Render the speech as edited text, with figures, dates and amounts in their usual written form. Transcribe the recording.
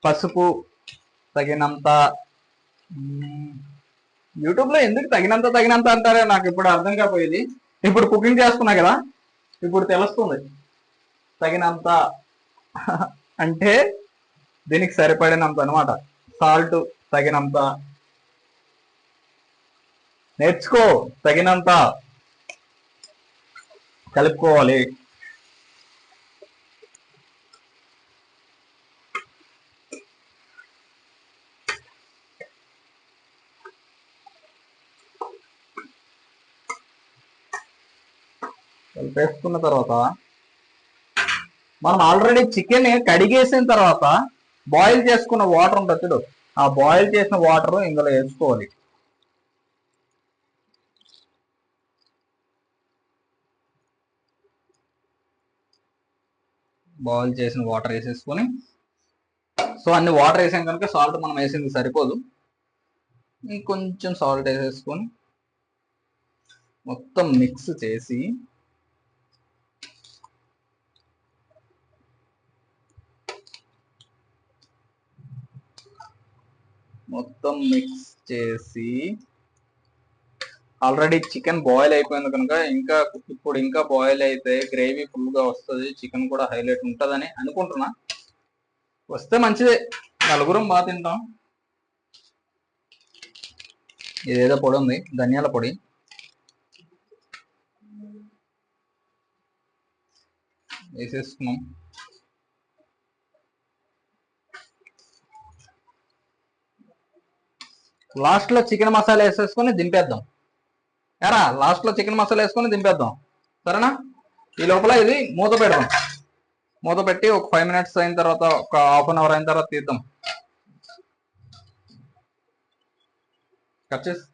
పసుపు తగినంత. యూట్యూబ్ లో ఎందుకు తగినంత తగినంత అంటారే నాకు ఇప్పుడు అర్థం కాకపోయేది. ఇప్పుడు కుకింగ్ చేసుకున్నా కదా, ఇప్పుడు తెలుస్తుంది. తగినంత అంటే దీనికి సరిపడినంత అనమాట. సాల్ట్ తగినంత, నేర్చుకో, తగినంత కలుపుకోవాలి. కలిపేసుకున్న తర్వాత మనం ఆల్రెడీ చికెన్ కడిగేసిన తర్వాత బాయిల్ చేసుకున్న వాటర్ ఉంటుంది చూడు, ఆ బాయిల్ చేసిన వాటర్ ఇందులో వేసుకోవాలి. బాయిల్ చేసిన వాటర్ వేసేసుకొని, సో అన్ని వాటర్ వేసాం కనుక సాల్ట్ మనం వేసింది సరిపోదు, ఇంకొంచెం సాల్ట్ వేసేసుకొని మొత్తం మిక్స్ చేసి ఆల్రెడీ చికెన్ బాయిల్ అయిపోయింది కనుక ఇంకా బాయిల్ అయితే గ్రేవీ ఫుల్గా వస్తుంది, చికెన్ కూడా హైలైట్ ఉంటుందని అనుకుంటున్నా. వస్తే మంచిదే, నలుగురం బాగా తింటాం. ఇదేదో పొడి ఉంది, ధనియాల పొడి వేసేసుకున్నాం. లాస్ట్ లో చికెన్ మసాలా వేసేసుకొని దింపేద్దాం. లాస్ట్ లో చికెన్ మసాలా వేసుకొని దింపేద్దాం, సరేనా? ఈ లోపల ఇది మూత పెడదాం. మూత పెట్టి ఒక 5 minutes అయిన తర్వాత, ఒక హాఫ్ అన్ అవర్ అయిన తర్వాత తీద్దాం. కట్ చేసి